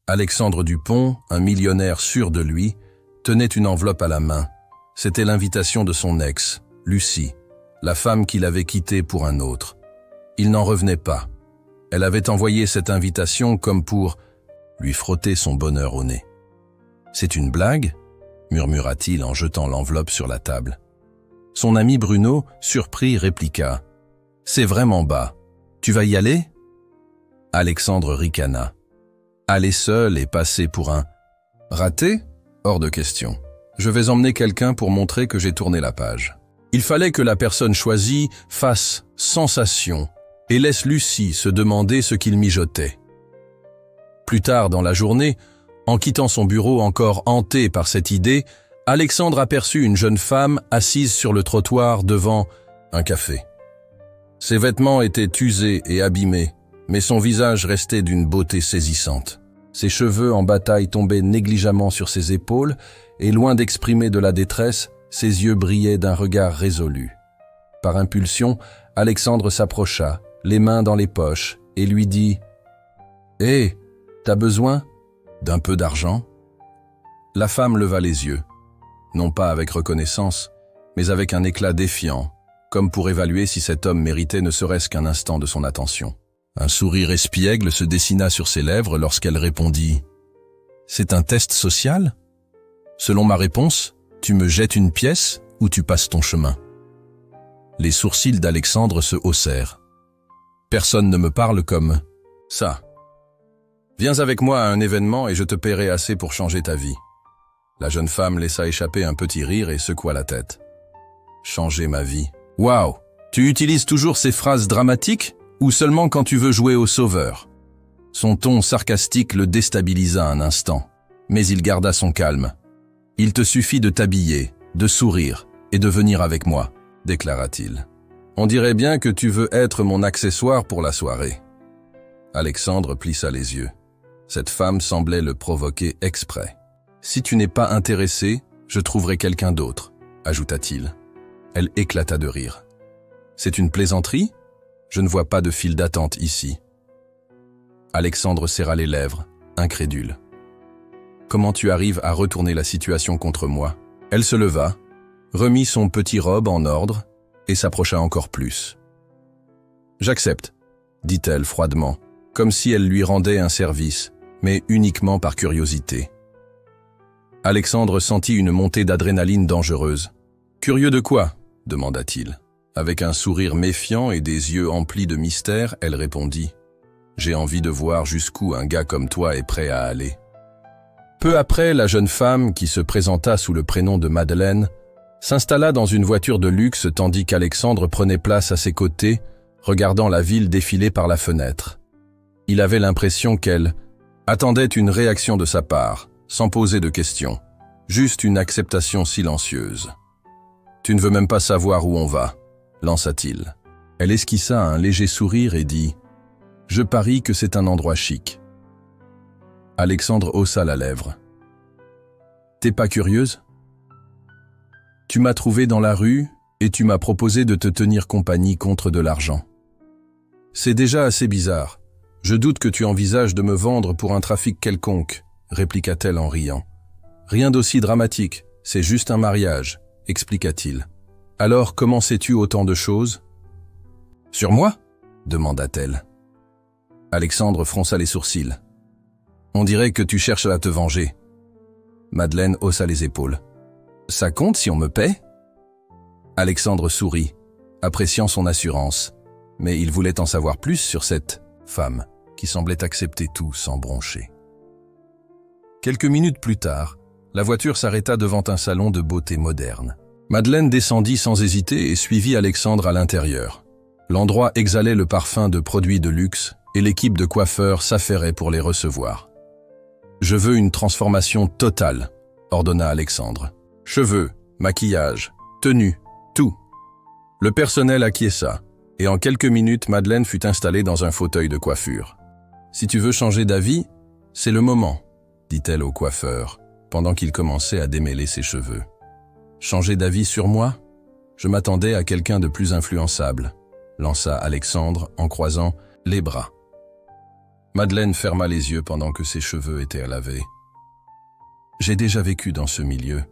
Alexandre Dupont, un millionnaire sûr de lui, tenait une enveloppe à la main. C'était l'invitation de son ex, Lucie, la femme qu'il avait quittée pour un autre. Il n'en revenait pas. Elle avait envoyé cette invitation comme pour lui frotter son bonheur au nez. « C'est une blague ?» murmura-t-il en jetant l'enveloppe sur la table. Son ami Bruno, surpris, répliqua « C'est vraiment bas. Tu vas y aller ?» Alexandre ricana. Aller seul et passer pour un raté? Hors de question. Je vais emmener quelqu'un pour montrer que j'ai tourné la page. Il fallait que la personne choisie fasse sensation et laisse Lucie se demander ce qu'il mijotait. Plus tard dans la journée, en quittant son bureau encore hanté par cette idée, Alexandre aperçut une jeune femme assise sur le trottoir devant un café. Ses vêtements étaient usés et abîmés, mais son visage restait d'une beauté saisissante. Ses cheveux en bataille tombaient négligemment sur ses épaules et loin d'exprimer de la détresse, ses yeux brillaient d'un regard résolu. Par impulsion, Alexandre s'approcha, les mains dans les poches, et lui dit « Hé, t'as besoin d'un peu d'argent ?» La femme leva les yeux, non pas avec reconnaissance, mais avec un éclat défiant, comme pour évaluer si cet homme méritait ne serait-ce qu'un instant de son attention. Un sourire espiègle se dessina sur ses lèvres lorsqu'elle répondit « C'est un test social ? Selon ma réponse, tu me jettes une pièce ou tu passes ton chemin ?» Les sourcils d'Alexandre se haussèrent. « Personne ne me parle comme ça. Viens avec moi à un événement et je te paierai assez pour changer ta vie. » La jeune femme laissa échapper un petit rire et secoua la tête. « Changer ma vie. Waouh! Tu utilises toujours ces phrases dramatiques ou seulement quand tu veux jouer au sauveur ?» Son ton sarcastique le déstabilisa un instant, mais il garda son calme. « Il te suffit de t'habiller, de sourire et de venir avec moi, » déclara-t-il. « On dirait bien que tu veux être mon accessoire pour la soirée. » Alexandre plissa les yeux. Cette femme semblait le provoquer exprès. « Si tu n'es pas intéressé, je trouverai quelqu'un d'autre, » ajouta-t-il. Elle éclata de rire. « C'est une plaisanterie ? Je ne vois pas de file d'attente ici. » Alexandre serra les lèvres, incrédule. « Comment tu arrives à retourner la situation contre moi ?» Elle se leva, remit son petit robe en ordre et s'approcha encore plus. « J'accepte, » dit-elle froidement, comme si elle lui rendait un service, mais uniquement par curiosité. Alexandre sentit une montée d'adrénaline dangereuse. « Curieux de quoi ?» demanda-t-il. Avec un sourire méfiant et des yeux emplis de mystère, elle répondit « J'ai envie de voir jusqu'où un gars comme toi est prêt à aller. » Peu après, la jeune femme, qui se présenta sous le prénom de Madeleine, s'installa dans une voiture de luxe tandis qu'Alexandre prenait place à ses côtés, regardant la ville défiler par la fenêtre. Il avait l'impression qu'elle attendait une réaction de sa part, sans poser de questions, juste une acceptation silencieuse. « Tu ne veux même pas savoir où on va ?» lança-t-il. Elle esquissa un léger sourire et dit « Je parie que c'est un endroit chic. » Alexandre haussa la lèvre. « T'es pas curieuse ? Tu m'as trouvé dans la rue et tu m'as proposé de te tenir compagnie contre de l'argent. C'est déjà assez bizarre. Je doute que tu envisages de me vendre pour un trafic quelconque, » répliqua-t-elle en riant. « Rien d'aussi dramatique, c'est juste un mariage, » expliqua-t-il. « Alors, comment sais-tu autant de choses ?»« Sur moi ?» demanda-t-elle. Alexandre fronça les sourcils. « On dirait que tu cherches à te venger. » Madeleine haussa les épaules. « Ça compte si on me paie ?» Alexandre sourit, appréciant son assurance, mais il voulait en savoir plus sur cette femme qui semblait accepter tout sans broncher. Quelques minutes plus tard, la voiture s'arrêta devant un salon de beauté moderne. Madeleine descendit sans hésiter et suivit Alexandre à l'intérieur. L'endroit exhalait le parfum de produits de luxe et l'équipe de coiffeurs s'affairait pour les recevoir. « Je veux une transformation totale », ordonna Alexandre. « Cheveux, maquillage, tenue, tout. » Le personnel acquiesça, et en quelques minutes, Madeleine fut installée dans un fauteuil de coiffure. « Si tu veux changer d'avis, c'est le moment », dit-elle au coiffeur, pendant qu'il commençait à démêler ses cheveux. « Changer d'avis sur moi ? Je m'attendais à quelqu'un de plus influençable », lança Alexandre en croisant les bras. Madeleine ferma les yeux pendant que ses cheveux étaient à laver. « J'ai déjà vécu dans ce milieu, »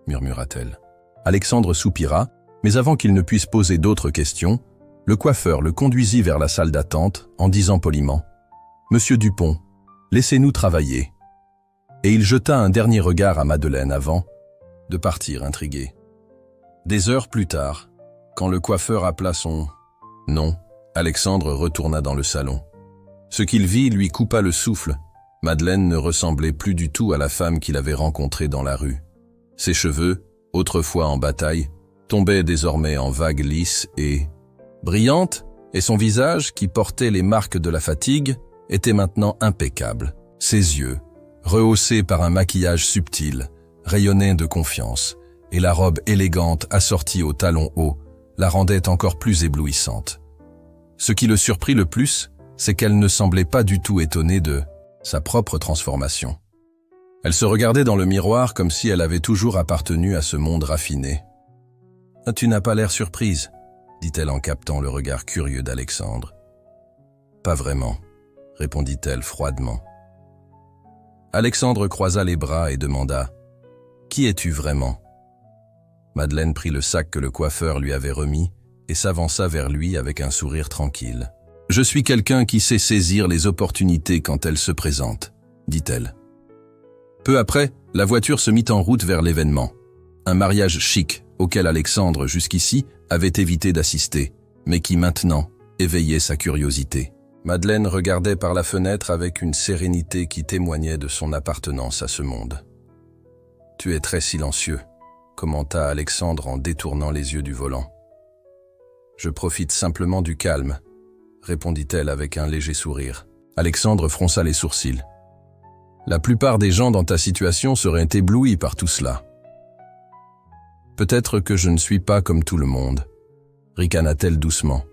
murmura-t-elle. Alexandre soupira, mais avant qu'il ne puisse poser d'autres questions, le coiffeur le conduisit vers la salle d'attente en disant poliment « Monsieur Dupont, laissez-nous travailler. » Et il jeta un dernier regard à Madeleine avant de partir intrigué. Des heures plus tard, quand le coiffeur appela son nom, Alexandre retourna dans le salon. Ce qu'il vit lui coupa le souffle. Madeleine ne ressemblait plus du tout à la femme qu'il avait rencontrée dans la rue. Ses cheveux, autrefois en bataille, tombaient désormais en vagues lisses et brillantes, et son visage, qui portait les marques de la fatigue, était maintenant impeccable. Ses yeux, rehaussés par un maquillage subtil, rayonnaient de confiance, et la robe élégante assortie aux talons hauts la rendait encore plus éblouissante. Ce qui le surprit le plus, c'est qu'elle ne semblait pas du tout étonnée de sa propre transformation. Elle se regardait dans le miroir comme si elle avait toujours appartenu à ce monde raffiné. « Tu n'as pas l'air surprise », dit-elle en captant le regard curieux d'Alexandre. « Pas vraiment », répondit-elle froidement. Alexandre croisa les bras et demanda « Qui es-tu vraiment ?» Madeleine prit le sac que le coiffeur lui avait remis et s'avança vers lui avec un sourire tranquille. « Je suis quelqu'un qui sait saisir les opportunités quand elles se présentent, » dit-elle. Peu après, la voiture se mit en route vers l'événement. Un mariage chic auquel Alexandre, jusqu'ici, avait évité d'assister, mais qui maintenant éveillait sa curiosité. Madeleine regardait par la fenêtre avec une sérénité qui témoignait de son appartenance à ce monde. « Tu es très silencieux », commenta Alexandre en détournant les yeux du volant. « Je profite simplement du calme », répondit-elle avec un léger sourire. Alexandre fronça les sourcils. « La plupart des gens dans ta situation seraient éblouis par tout cela. »« Peut-être que je ne suis pas comme tout le monde, » ricana-t-elle doucement,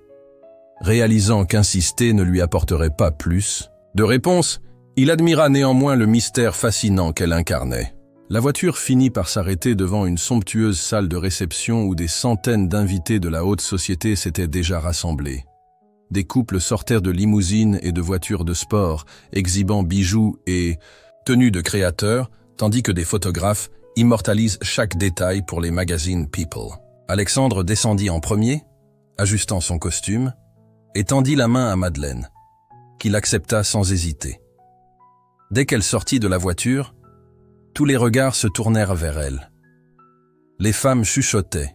réalisant qu'insister ne lui apporterait pas plus de réponse. Il admira néanmoins le mystère fascinant qu'elle incarnait. La voiture finit par s'arrêter devant une somptueuse salle de réception où des centaines d'invités de la haute société s'étaient déjà rassemblés. Des couples sortèrent de limousines et de voitures de sport, exhibant bijoux et tenues de créateurs, tandis que des photographes immortalisent chaque détail pour les magazines People. Alexandre descendit en premier, ajustant son costume, et tendit la main à Madeleine, qui l'accepta sans hésiter. Dès qu'elle sortit de la voiture, tous les regards se tournèrent vers elle. Les femmes chuchotaient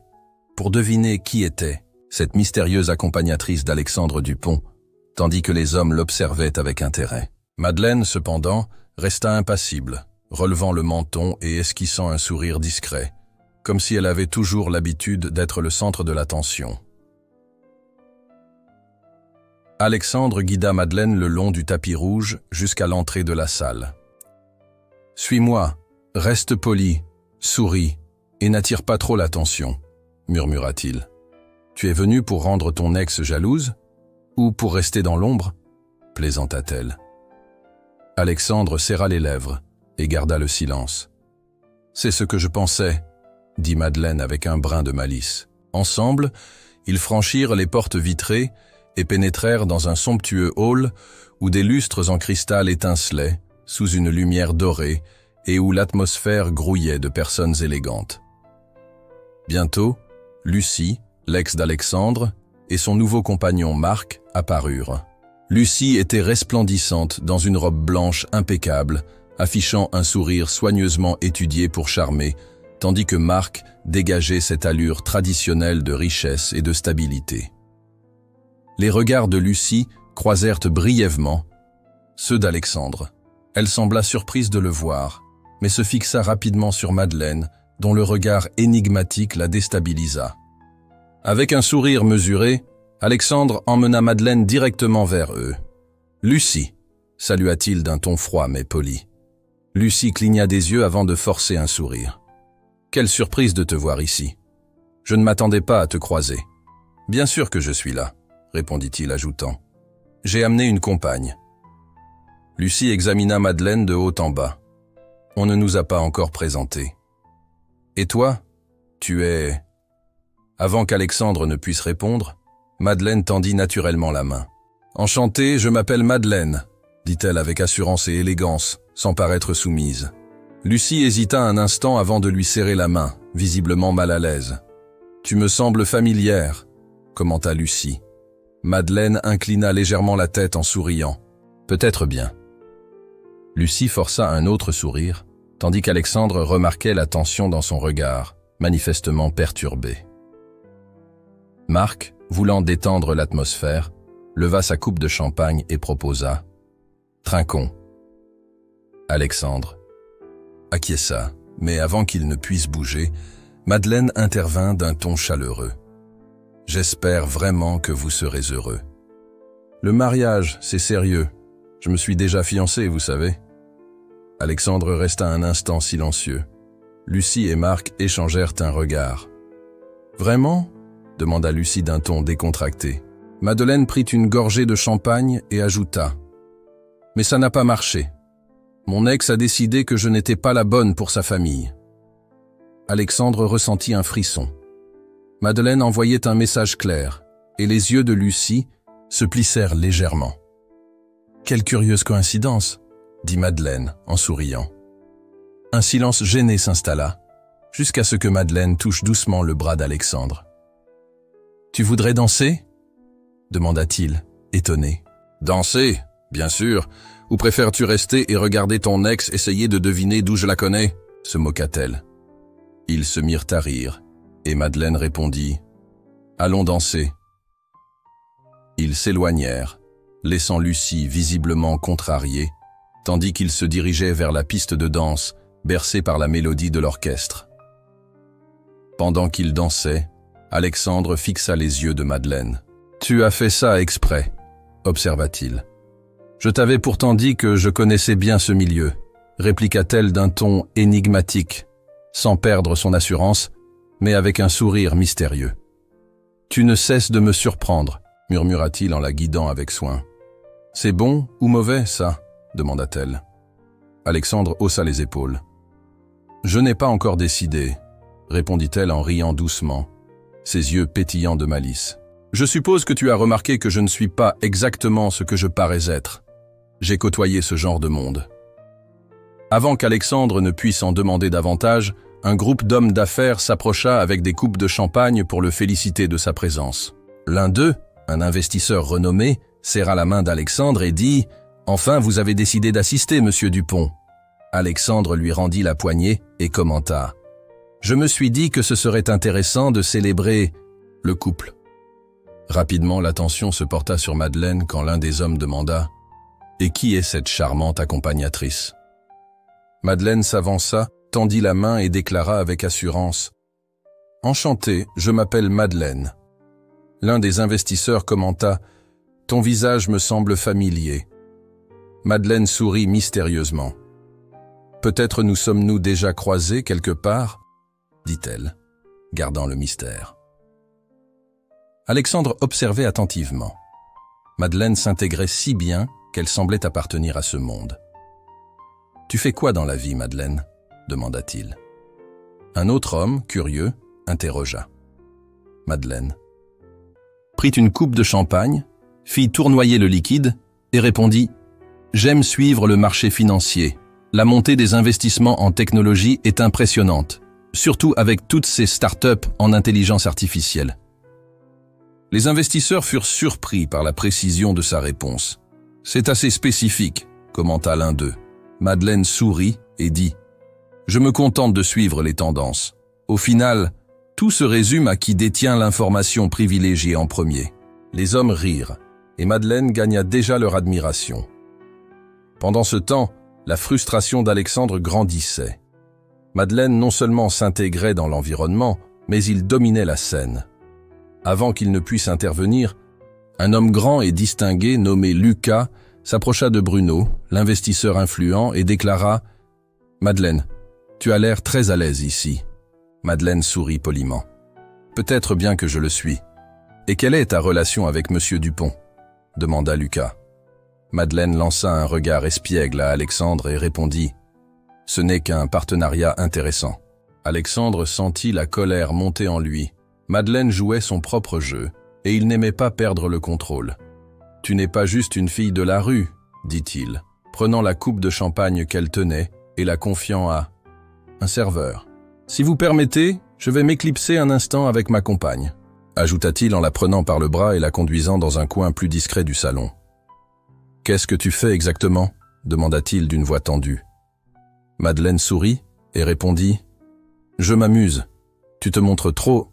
pour deviner qui était cette mystérieuse accompagnatrice d'Alexandre Dupont, tandis que les hommes l'observaient avec intérêt. Madeleine, cependant, resta impassible, relevant le menton et esquissant un sourire discret, comme si elle avait toujours l'habitude d'être le centre de l'attention. Alexandre guida Madeleine le long du tapis rouge jusqu'à l'entrée de la salle. « Suis-moi, reste poli, souris et n'attire pas trop l'attention, » murmura-t-il. « Tu es venu pour rendre ton ex jalouse ou pour rester dans l'ombre ?» plaisanta-t-elle. Alexandre serra les lèvres et garda le silence. « C'est ce que je pensais, » dit Madeleine avec un brin de malice. Ensemble, ils franchirent les portes vitrées et pénétrèrent dans un somptueux hall où des lustres en cristal étincelaient sous une lumière dorée et où l'atmosphère grouillait de personnes élégantes. Bientôt, Lucie, l'ex d'Alexandre, et son nouveau compagnon Marc apparurent. Lucie était resplendissante dans une robe blanche impeccable, affichant un sourire soigneusement étudié pour charmer, tandis que Marc dégageait cette allure traditionnelle de richesse et de stabilité. Les regards de Lucie croisèrent brièvement ceux d'Alexandre. Elle sembla surprise de le voir, mais se fixa rapidement sur Madeleine, dont le regard énigmatique la déstabilisa. Avec un sourire mesuré, Alexandre emmena Madeleine directement vers eux. « Lucie », salua-t-il d'un ton froid mais poli. Lucie cligna des yeux avant de forcer un sourire. « Quelle surprise de te voir ici. Je ne m'attendais pas à te croiser. »« Bien sûr que je suis là, » répondit-il ajoutant. « J'ai amené une compagne. » Lucie examina Madeleine de haut en bas. « On ne nous a pas encore présentés. »« Et toi, tu es... » Avant qu'Alexandre ne puisse répondre, Madeleine tendit naturellement la main. « Enchanté, je m'appelle Madeleine, » dit-elle avec assurance et élégance, sans paraître soumise. Lucie hésita un instant avant de lui serrer la main, visiblement mal à l'aise. « Tu me sembles familière », commenta Lucie. Madeleine inclina légèrement la tête en souriant. « Peut-être bien. » Lucie força un autre sourire, tandis qu'Alexandre remarquait la tension dans son regard, manifestement perturbé. Marc, voulant détendre l'atmosphère, leva sa coupe de champagne et proposa « Trinquons ». Alexandre acquiesça, mais avant qu'il ne puisse bouger, Madeleine intervint d'un ton chaleureux. « J'espère vraiment que vous serez heureux. Le mariage, c'est sérieux. Je me suis déjà fiancé, vous savez. » Alexandre resta un instant silencieux. Lucie et Marc échangèrent un regard. « Vraiment ?» demanda Lucie d'un ton décontracté. Madeleine prit une gorgée de champagne et ajouta « Mais ça n'a pas marché. Mon ex a décidé que je n'étais pas la bonne pour sa famille. » Alexandre ressentit un frisson. Madeleine envoyait un message clair, et les yeux de Lucie se plissèrent légèrement. « Quelle curieuse coïncidence !» dit Madeleine en souriant. Un silence gêné s'installa, jusqu'à ce que Madeleine touche doucement le bras d'Alexandre. « Tu voudrais danser ?» demanda-t-il, étonné. « Danser, bien sûr. Ou préfères-tu rester et regarder ton ex essayer de deviner d'où je la connais ?» se moqua-t-elle. Ils se mirent à rire, et Madeleine répondit « Allons danser. » Ils s'éloignèrent, laissant Lucie visiblement contrariée, tandis qu'ils se dirigeaient vers la piste de danse, bercée par la mélodie de l'orchestre. Pendant qu'ils dansaient, Alexandre fixa les yeux de Madeleine. « Tu as fait ça exprès », observa-t-il. « Je t'avais pourtant dit que je connaissais bien ce milieu », répliqua-t-elle d'un ton énigmatique, sans perdre son assurance, mais avec un sourire mystérieux. « Tu ne cesses de me surprendre », murmura-t-il en la guidant avec soin. « C'est bon ou mauvais, ça ?» demanda-t-elle. Alexandre haussa les épaules. « Je n'ai pas encore décidé », répondit-elle en riant doucement, ses yeux pétillants de malice. « Je suppose que tu as remarqué que je ne suis pas exactement ce que je parais être. J'ai côtoyé ce genre de monde. » Avant qu'Alexandre ne puisse en demander davantage, un groupe d'hommes d'affaires s'approcha avec des coupes de champagne pour le féliciter de sa présence. L'un d'eux, un investisseur renommé, serra la main d'Alexandre et dit « Enfin, vous avez décidé d'assister, monsieur Dupont. » Alexandre lui rendit la poignée et commenta « Je me suis dit que ce serait intéressant de célébrer le couple. » Rapidement, l'attention se porta sur Madeleine quand l'un des hommes demanda « Et qui est cette charmante accompagnatrice ?» Madeleine s'avança, tendit la main et déclara avec assurance « Enchanté, je m'appelle Madeleine. » L'un des investisseurs commenta « Ton visage me semble familier. » Madeleine sourit mystérieusement. « Peut-être nous sommes-nous déjà croisés quelque part ?» dit-elle, gardant le mystère. Alexandre observait attentivement. Madeleine s'intégrait si bien qu'elle semblait appartenir à ce monde. « Tu fais quoi dans la vie, Madeleine ?» demanda-t-il. Un autre homme, curieux, interrogea. Madeleine prit une coupe de champagne, fit tournoyer le liquide et répondit « J'aime suivre le marché financier. La montée des investissements en technologie est impressionnante, surtout avec toutes ces start-up en intelligence artificielle. » Les investisseurs furent surpris par la précision de sa réponse. « C'est assez spécifique », commenta l'un d'eux. Madeleine sourit et dit « Je me contente de suivre les tendances. Au final, tout se résume à qui détient l'information privilégiée en premier. » Les hommes rirent, et Madeleine gagna déjà leur admiration. Pendant ce temps, la frustration d'Alexandre grandissait. Madeleine non seulement s'intégrait dans l'environnement, mais il dominait la scène. Avant qu'il ne puisse intervenir, un homme grand et distingué nommé Lucas s'approcha de Bruno, l'investisseur influent, et déclara « Madeleine, tu as l'air très à l'aise ici. » Madeleine sourit poliment. « Peut-être bien que je le suis. Et quelle est ta relation avec monsieur Dupont ?» demanda Lucas. Madeleine lança un regard espiègle à Alexandre et répondit « Ce n'est qu'un partenariat intéressant. » Alexandre sentit la colère monter en lui. Madeleine jouait son propre jeu, et il n'aimait pas perdre le contrôle. « Tu n'es pas juste une fille de la rue, » dit-il, prenant la coupe de champagne qu'elle tenait et la confiant à un serveur. « Si vous permettez, je vais m'éclipser un instant avec ma compagne », ajouta-t-il en la prenant par le bras et la conduisant dans un coin plus discret du salon. « Qu'est-ce que tu fais exactement » demanda-t-il d'une voix tendue. Madeleine sourit et répondit « Je m'amuse. Tu te montres trop.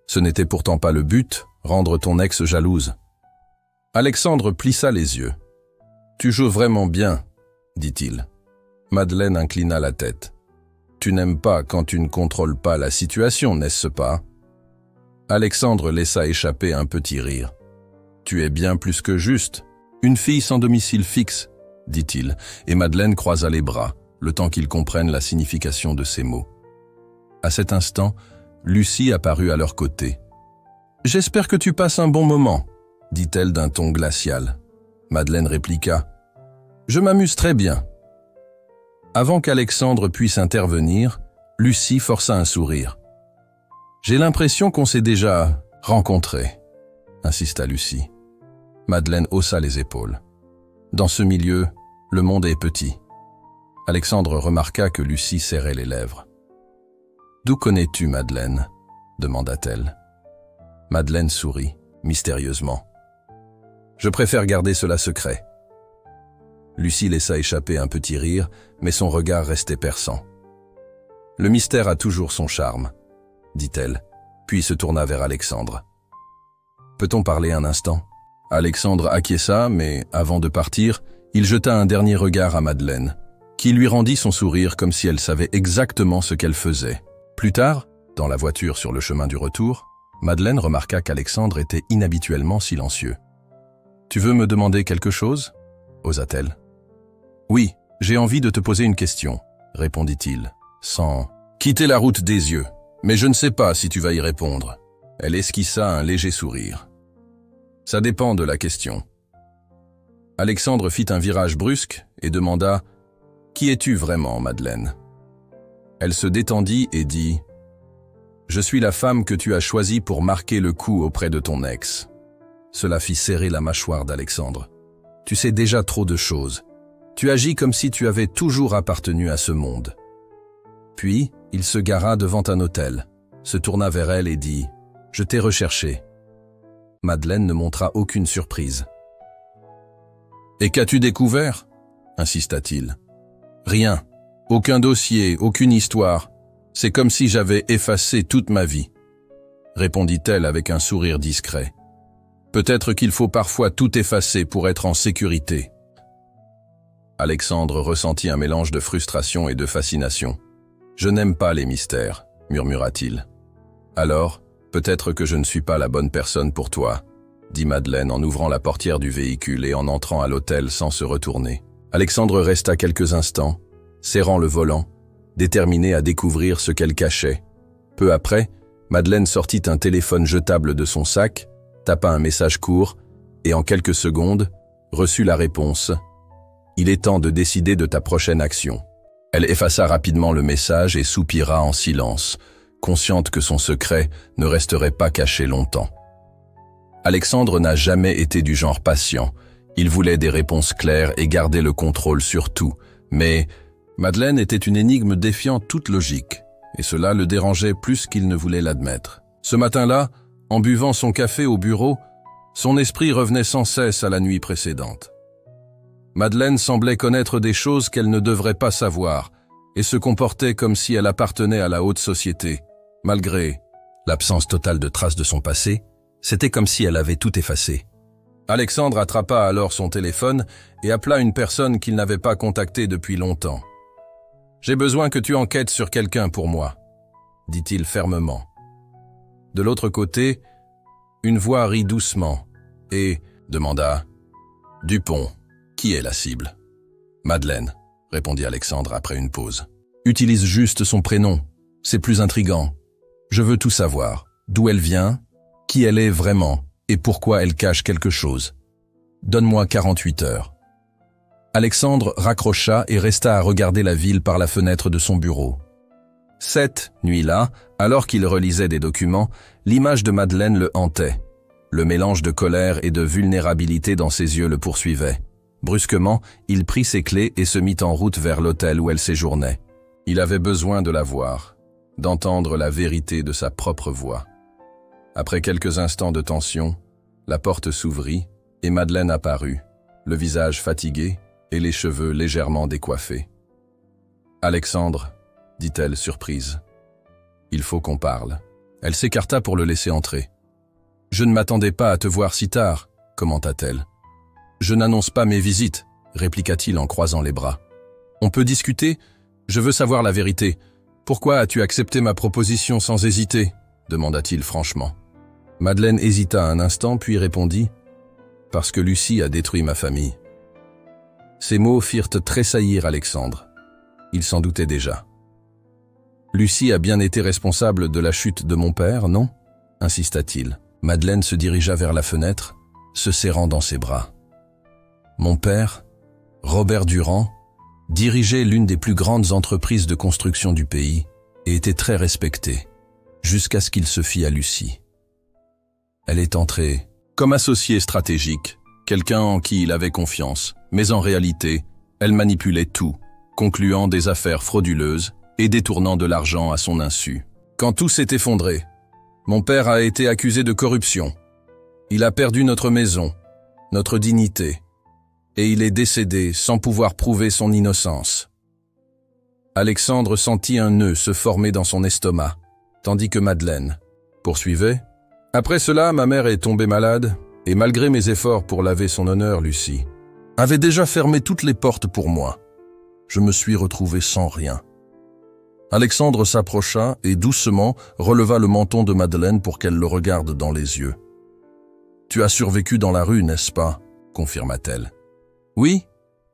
Ce n'était pourtant pas le but, rendre ton ex jalouse. » Alexandre plissa les yeux. « Tu joues vraiment bien, » dit-il. Madeleine inclina la tête. « Tu n'aimes pas quand tu ne contrôles pas la situation, n'est-ce pas ?» Alexandre laissa échapper un petit rire. « Tu es bien plus que juste. Une fille sans domicile fixe, » dit-il, et Madeleine croisa les bras, le temps qu'ils comprennent la signification de ces mots. À cet instant, Lucie apparut à leur côté. « J'espère que tu passes un bon moment, » dit-elle d'un ton glacial. Madeleine répliqua « Je m'amuse très bien. » Avant qu'Alexandre puisse intervenir, Lucie força un sourire. « J'ai l'impression qu'on s'est déjà rencontrés, » insista Lucie. Madeleine haussa les épaules. Dans ce milieu, le monde est petit. Alexandre remarqua que Lucie serrait les lèvres. « D'où connais-tu Madeleine » demanda-t-elle. Madeleine sourit, mystérieusement. « Je préfère garder cela secret. » Lucie laissa échapper un petit rire, mais son regard restait perçant. « Le mystère a toujours son charme, » dit-elle, puis se tourna vers Alexandre. « Peut-on parler un instant ?» Alexandre acquiesça, mais avant de partir, il jeta un dernier regard à Madeleine, qui lui rendit son sourire comme si elle savait exactement ce qu'elle faisait. Plus tard, dans la voiture sur le chemin du retour, Madeleine remarqua qu'Alexandre était inhabituellement silencieux. « Tu veux me demander quelque chose » osa-t-elle. « Oui, j'ai envie de te poser une question » répondit-il, sans quitter la route des yeux. « Mais je ne sais pas si tu vas y répondre. » Elle esquissa un léger sourire. « Ça dépend de la question. » Alexandre fit un virage brusque et demanda « Qui es-tu vraiment, Madeleine ?» Elle se détendit et dit « Je suis la femme que tu as choisie pour marquer le coup auprès de ton ex. » Cela fit serrer la mâchoire d'Alexandre. « Tu sais déjà trop de choses. Tu agis comme si tu avais toujours appartenu à ce monde. » Puis, il se gara devant un hôtel, se tourna vers elle et dit « Je t'ai recherché. » Madeleine ne montra aucune surprise. « Et qu'as-tu découvert ?» insista-t-il. « Rien. Aucun dossier, aucune histoire. C'est comme si j'avais effacé toute ma vie. » répondit-elle avec un sourire discret. « Peut-être qu'il faut parfois tout effacer pour être en sécurité. » Alexandre ressentit un mélange de frustration et de fascination. « Je n'aime pas les mystères, » murmura-t-il. « Alors, peut-être que je ne suis pas la bonne personne pour toi, » dit Madeleine en ouvrant la portière du véhicule et en entrant à l'hôtel sans se retourner. Alexandre resta quelques instants, serrant le volant, déterminé à découvrir ce qu'elle cachait. Peu après, Madeleine sortit un téléphone jetable de son sac, tapa un message court et en quelques secondes, reçut la réponse « Il est temps de décider de ta prochaine action ». Elle effaça rapidement le message et soupira en silence, consciente que son secret ne resterait pas caché longtemps. Alexandre n'a jamais été du genre patient. Il voulait des réponses claires et garder le contrôle sur tout. Mais Madeleine était une énigme défiant toute logique, et cela le dérangeait plus qu'il ne voulait l'admettre. Ce matin-là, en buvant son café au bureau, son esprit revenait sans cesse à la nuit précédente. Madeleine semblait connaître des choses qu'elle ne devrait pas savoir, et se comportait comme si elle appartenait à la haute société. Malgré l'absence totale de traces de son passé, c'était comme si elle avait tout effacé. Alexandre attrapa alors son téléphone et appela une personne qu'il n'avait pas contactée depuis longtemps. « J'ai besoin que tu enquêtes sur quelqu'un pour moi, » dit-il fermement. De l'autre côté, une voix rit doucement et demanda « Dupont, qui est la cible ?»« Madeleine, » répondit Alexandre après une pause. « Utilise juste son prénom, c'est plus intriguant. Je veux tout savoir, d'où elle vient, qui elle est vraiment et pourquoi elle cache quelque chose. Donne-moi 48 heures. » Alexandre raccrocha et resta à regarder la ville par la fenêtre de son bureau. Cette nuit-là, alors qu'il relisait des documents, l'image de Madeleine le hantait. Le mélange de colère et de vulnérabilité dans ses yeux le poursuivait. Brusquement, il prit ses clés et se mit en route vers l'hôtel où elle séjournait. Il avait besoin de la voir, d'entendre la vérité de sa propre voix. Après quelques instants de tension, la porte s'ouvrit et Madeleine apparut, le visage fatigué et les cheveux légèrement décoiffés. « Alexandre, dit-elle surprise. Il faut qu'on parle. » Elle s'écarta pour le laisser entrer. « Je ne m'attendais pas à te voir si tard, » commenta-t-elle. « Je n'annonce pas mes visites, » répliqua-t-il en croisant les bras. « On peut discuter? Je veux savoir la vérité. Pourquoi as-tu accepté ma proposition sans hésiter ?» demanda-t-il franchement. Madeleine hésita un instant puis répondit « Parce que Lucie a détruit ma famille. » Ces mots firent tressaillir Alexandre. Il s'en doutait déjà. « Lucie a bien été responsable de la chute de mon père, non ?» insista-t-il. Madeleine se dirigea vers la fenêtre, se serrant dans ses bras. Mon père, Robert Durand, dirigeait l'une des plus grandes entreprises de construction du pays et était très respecté, jusqu'à ce qu'il se fît à Lucie. Elle est entrée comme associée stratégique, quelqu'un en qui il avait confiance, mais en réalité, elle manipulait tout, concluant des affaires frauduleuses et détournant de l'argent à son insu. Quand tout s'est effondré, mon père a été accusé de corruption. Il a perdu notre maison, notre dignité, et il est décédé sans pouvoir prouver son innocence. Alexandre sentit un nœud se former dans son estomac, tandis que Madeleine poursuivait. Après cela, ma mère est tombée malade, et malgré mes efforts pour laver son honneur, Lucie avait déjà fermé toutes les portes pour moi. Je me suis retrouvé sans rien. Alexandre s'approcha et doucement releva le menton de Madeleine pour qu'elle le regarde dans les yeux. « Tu as survécu dans la rue, n'est-ce pas ?» confirma-t-elle. « Oui,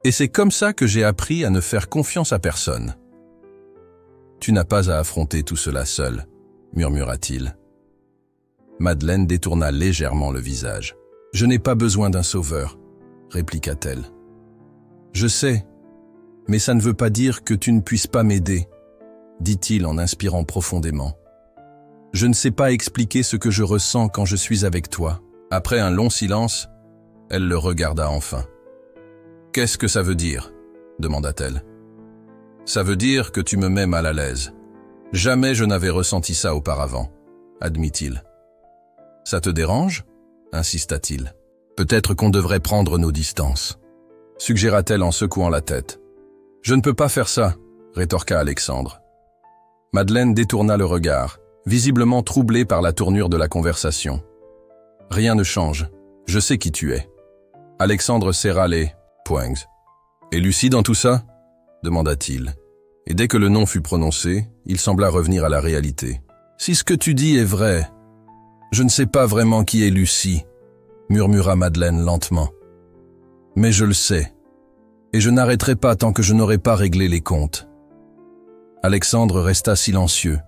et c'est comme ça que j'ai appris à ne faire confiance à personne. »« Tu n'as pas à affronter tout cela seul, » murmura-t-il. Madeleine détourna légèrement le visage. « Je n'ai pas besoin d'un sauveur, » répliqua-t-elle. « Je sais, mais ça ne veut pas dire que tu ne puisses pas m'aider, » dit-il en inspirant profondément. « Je ne sais pas expliquer ce que je ressens quand je suis avec toi. » Après un long silence, elle le regarda enfin. « Qu'est-ce que ça veut dire ?» demanda-t-elle. « Ça veut dire que tu me mets mal à l'aise. Jamais je n'avais ressenti ça auparavant, » admit-il. « Ça te dérange ?» insista-t-il. « Peut-être qu'on devrait prendre nos distances, » suggéra-t-elle en secouant la tête. « Je ne peux pas faire ça, » rétorqua Alexandre. Madeleine détourna le regard, visiblement troublée par la tournure de la conversation. « Rien ne change, je sais qui tu es. » Alexandre serra les poings. « Et Lucie dans tout ça ?» demanda-t-il. Et dès que le nom fut prononcé, il sembla revenir à la réalité. « Si ce que tu dis est vrai, je ne sais pas vraiment qui est Lucie, » murmura Madeleine lentement. « Mais je le sais, et je n'arrêterai pas tant que je n'aurai pas réglé les comptes. » Alexandre resta silencieux,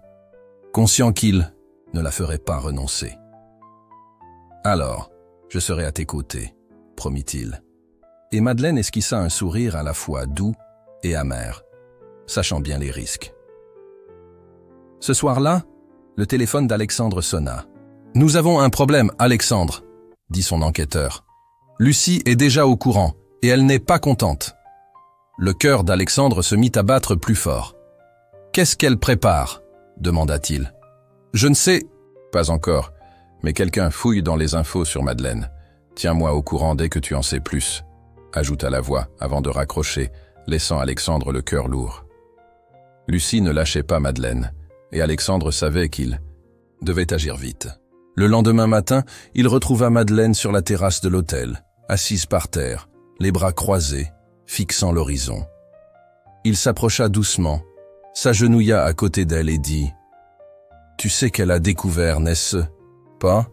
conscient qu'il ne la ferait pas renoncer. « Alors, je serai à tes côtés, » promit-il. Et Madeleine esquissa un sourire à la fois doux et amer, sachant bien les risques. Ce soir-là, le téléphone d'Alexandre sonna. « Nous avons un problème, Alexandre, » dit son enquêteur. « Lucie est déjà au courant, et elle n'est pas contente. » Le cœur d'Alexandre se mit à battre plus fort. « Qu'est-ce qu'elle prépare ?» demanda-t-il. « Je ne sais. » « Pas encore, mais quelqu'un fouille dans les infos sur Madeleine. Tiens-moi au courant dès que tu en sais plus, » ajouta la voix avant de raccrocher, laissant Alexandre le cœur lourd. Lucie ne lâchait pas Madeleine, et Alexandre savait qu'il devait agir vite. Le lendemain matin, il retrouva Madeleine sur la terrasse de l'hôtel, assise par terre, les bras croisés, fixant l'horizon. Il s'approcha doucement, s'agenouilla à côté d'elle et dit « Tu sais qu'elle a découvert, n'est-ce pas ?»«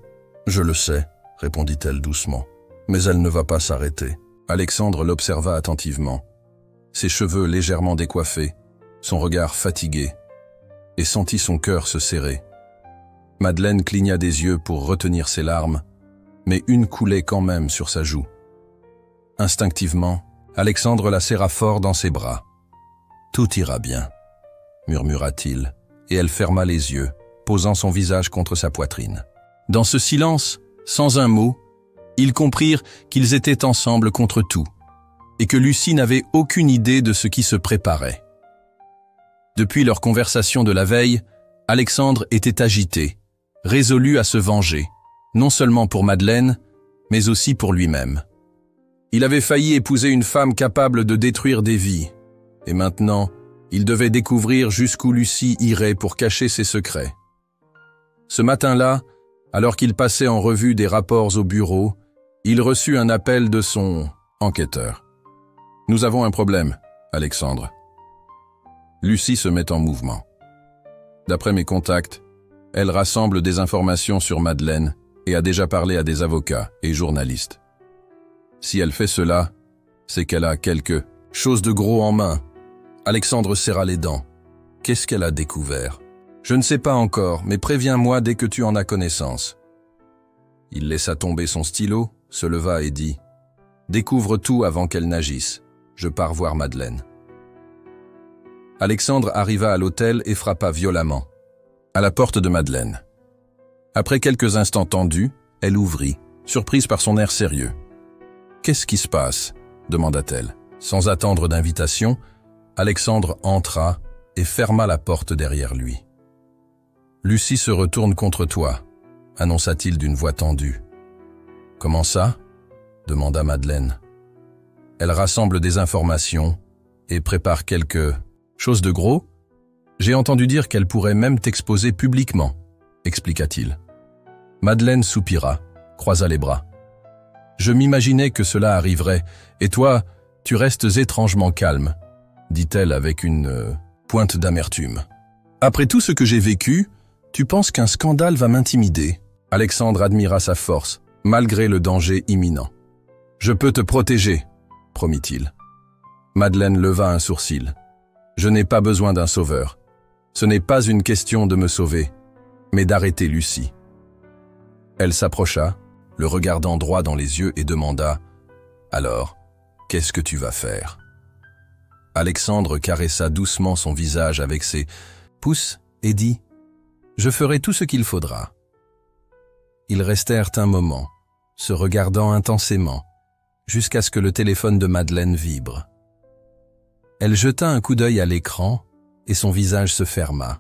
Je le sais, » répondit-elle doucement, « mais elle ne va pas s'arrêter. » Alexandre l'observa attentivement, ses cheveux légèrement décoiffés, son regard fatigué, et sentit son cœur se serrer. Madeleine cligna des yeux pour retenir ses larmes, mais une coulait quand même sur sa joue. Instinctivement, Alexandre la serra fort dans ses bras. « Tout ira bien, » murmura-t-il, et elle ferma les yeux, posant son visage contre sa poitrine. Dans ce silence, sans un mot, ils comprirent qu'ils étaient ensemble contre tout, et que Lucie n'avait aucune idée de ce qui se préparait. Depuis leur conversation de la veille, Alexandre était agité, résolu à se venger, non seulement pour Madeleine, mais aussi pour lui-même. Il avait failli épouser une femme capable de détruire des vies, et maintenant, il devait découvrir jusqu'où Lucie irait pour cacher ses secrets. Ce matin-là, alors qu'il passait en revue des rapports au bureau, il reçut un appel de son enquêteur. « Nous avons un problème, Alexandre. » Lucie se met en mouvement. D'après mes contacts, elle rassemble des informations sur Madeleine et a déjà parlé à des avocats et journalistes. Si elle fait cela, c'est qu'elle a quelque chose de gros en main. Alexandre serra les dents. Qu'est-ce qu'elle a découvert? Je ne sais pas encore, mais préviens-moi dès que tu en as connaissance. Il laissa tomber son stylo, se leva et dit « Découvre tout avant qu'elle n'agisse. Je pars voir Madeleine. » Alexandre arriva à l'hôtel et frappa violemment. À la porte de Madeleine. Après quelques instants tendus, elle ouvrit, surprise par son air sérieux. « Qu'est-ce qui se passe ?» demanda-t-elle. Sans attendre d'invitation, Alexandre entra et ferma la porte derrière lui. « Lucie se retourne contre toi », annonça-t-il d'une voix tendue. « Comment ça ?» demanda Madeleine. « Elle rassemble des informations et prépare quelque chose de gros. J'ai entendu dire qu'elle pourrait même t'exposer publiquement, » expliqua-t-il. Madeleine soupira, croisa les bras. « Je m'imaginais que cela arriverait, et toi, tu restes étrangement calme, » dit-elle avec une pointe d'amertume. « Après tout ce que j'ai vécu, tu penses qu'un scandale va m'intimider ?» Alexandre admira sa force, malgré le danger imminent. « Je peux te protéger, » promit-il. Madeleine leva un sourcil. « Je n'ai pas besoin d'un sauveur. Ce n'est pas une question de me sauver, mais d'arrêter Lucie. » Elle s'approcha, le regardant droit dans les yeux et demanda « Alors, qu'est-ce que tu vas faire ?» Alexandre caressa doucement son visage avec ses pouces et dit « Je ferai tout ce qu'il faudra. » Ils restèrent un moment, se regardant intensément, jusqu'à ce que le téléphone de Madeleine vibre. Elle jeta un coup d'œil à l'écran et son visage se ferma.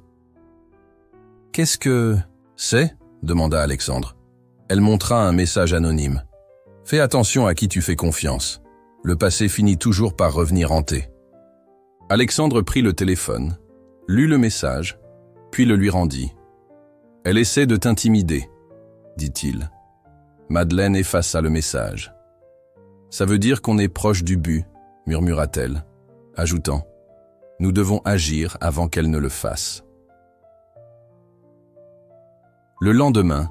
« Qu'est-ce que c'est ?» demanda Alexandre. Elle montra un message anonyme. « Fais attention à qui tu fais confiance. Le passé finit toujours par revenir hanter. » Alexandre prit le téléphone, lut le message, puis le lui rendit. « Elle essaie de t'intimider, » dit-il. Madeleine effaça le message. « Ça veut dire qu'on est proche du but, » murmura-t-elle, ajoutant « Nous devons agir avant qu'elle ne le fasse. » Le lendemain,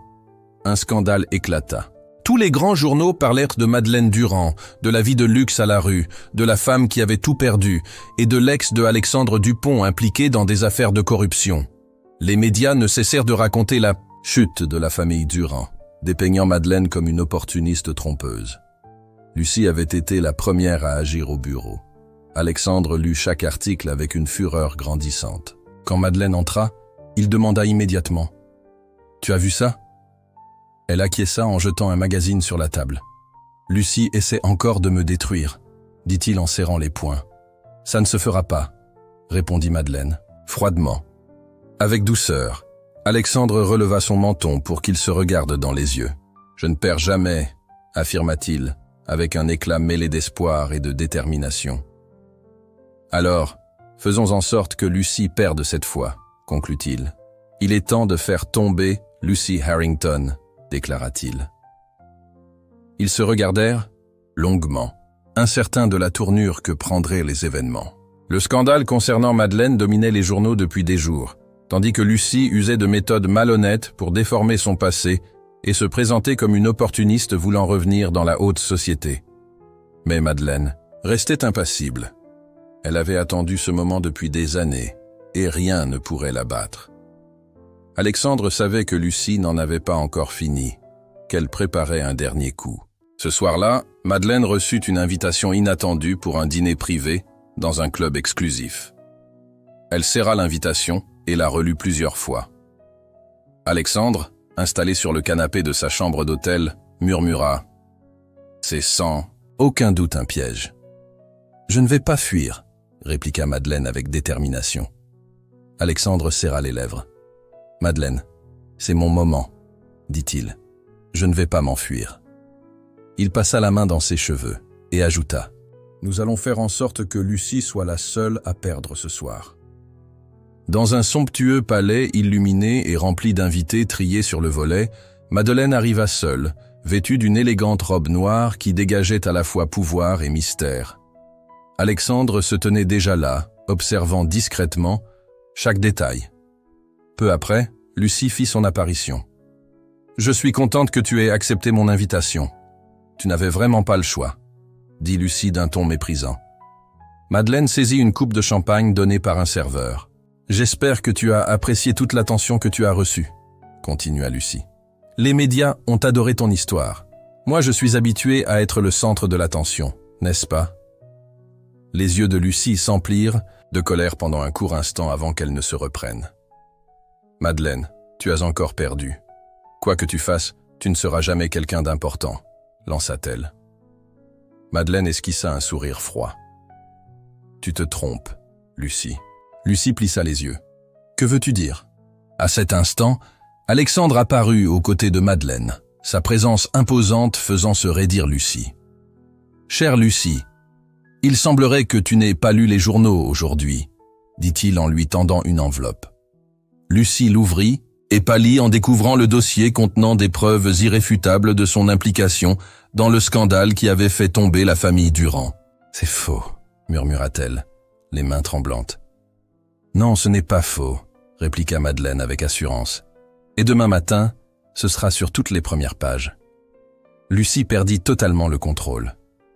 un scandale éclata. Tous les grands journaux parlèrent de Madeleine Durand, de la vie de luxe à la rue, de la femme qui avait tout perdu, et de l'ex de Alexandre Dupont impliqué dans des affaires de corruption. Les médias ne cessèrent de raconter la chute de la famille Durand, dépeignant Madeleine comme une opportuniste trompeuse. Lucie avait été la première à agir au bureau. Alexandre lut chaque article avec une fureur grandissante. Quand Madeleine entra, il demanda immédiatement « Tu as vu ça ?» Elle acquiesça en jetant un magazine sur la table. « Lucie essaie encore de me détruire, » dit-il en serrant les poings. « Ça ne se fera pas, » répondit Madeleine, froidement. Avec douceur, Alexandre releva son menton pour qu'il se regarde dans les yeux. « Je ne perds jamais, » affirma-t-il, avec un éclat mêlé d'espoir et de détermination. « Alors, faisons en sorte que Lucie perde cette fois, » conclut-il. « Il est temps de faire tomber Lucie Harrington, » déclara-t-il. Ils se regardèrent longuement, incertains de la tournure que prendraient les événements. Le scandale concernant Madeleine dominait les journaux depuis des jours, tandis que Lucie usait de méthodes malhonnêtes pour déformer son passé et se présenter comme une opportuniste voulant revenir dans la haute société. Mais Madeleine restait impassible. Elle avait attendu ce moment depuis des années, et rien ne pourrait la battre. Alexandre savait que Lucie n'en avait pas encore fini, qu'elle préparait un dernier coup. Ce soir-là, Madeleine reçut une invitation inattendue pour un dîner privé dans un club exclusif. Elle serra l'invitation et la relut plusieurs fois. Alexandre, installé sur le canapé de sa chambre d'hôtel, murmura « C'est sans aucun doute un piège. » Je ne vais pas fuir, répliqua Madeleine avec détermination. Alexandre serra les lèvres. Madeleine, c'est mon moment, dit-il. Je ne vais pas m'enfuir. Il passa la main dans ses cheveux et ajouta. Nous allons faire en sorte que Lucie soit la seule à perdre ce soir. Dans un somptueux palais illuminé et rempli d'invités triés sur le volet, Madeleine arriva seule, vêtue d'une élégante robe noire qui dégageait à la fois pouvoir et mystère. Alexandre se tenait déjà là, observant discrètement chaque détail. Peu après, Lucie fit son apparition. « Je suis contente que tu aies accepté mon invitation. Tu n'avais vraiment pas le choix, » dit Lucie d'un ton méprisant. Madeleine saisit une coupe de champagne donnée par un serveur. « J'espère que tu as apprécié toute l'attention que tu as reçue, » continua Lucie. « Les médias ont adoré ton histoire. Moi, je suis habituée à être le centre de l'attention, n'est-ce pas ?» Les yeux de Lucie s'emplirent de colère pendant un court instant avant qu'elle ne se reprenne. « Madeleine, tu as encore perdu. Quoi que tu fasses, tu ne seras jamais quelqu'un d'important, » lança-t-elle. Madeleine esquissa un sourire froid. « Tu te trompes, Lucie. » Lucie plissa les yeux. « Que veux-tu dire ?» À cet instant, Alexandre apparut aux côtés de Madeleine, sa présence imposante faisant se raidir Lucie. « Chère Lucie, il semblerait que tu n'aies pas lu les journaux aujourd'hui, » dit-il en lui tendant une enveloppe. Lucie l'ouvrit et pâlit en découvrant le dossier contenant des preuves irréfutables de son implication dans le scandale qui avait fait tomber la famille Durand. « C'est faux, » murmura-t-elle, les mains tremblantes. « Non, ce n'est pas faux, » répliqua Madeleine avec assurance. « Et demain matin, ce sera sur toutes les premières pages. » Lucie perdit totalement le contrôle.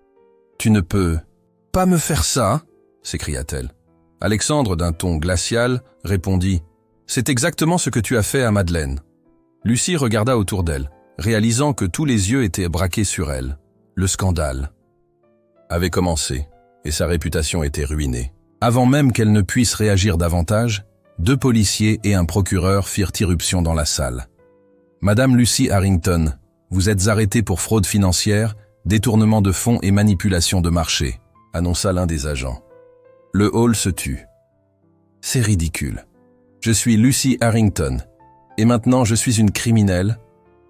« Tu ne peux pas me faire ça ?» s'écria-t-elle. Alexandre, d'un ton glacial, répondit « C'est exactement ce que tu as fait à Madeleine. » Lucie regarda autour d'elle, réalisant que tous les yeux étaient braqués sur elle. Le scandale avait commencé, et sa réputation était ruinée. Avant même qu'elle ne puisse réagir davantage, 2 policiers et un procureur firent irruption dans la salle. « Madame Lucie Harrington, vous êtes arrêtée pour fraude financière, détournement de fonds et manipulation de marché », annonça l'un des agents. Le hall se tut. « C'est ridicule. Je suis Lucie Harrington, et maintenant je suis une criminelle »,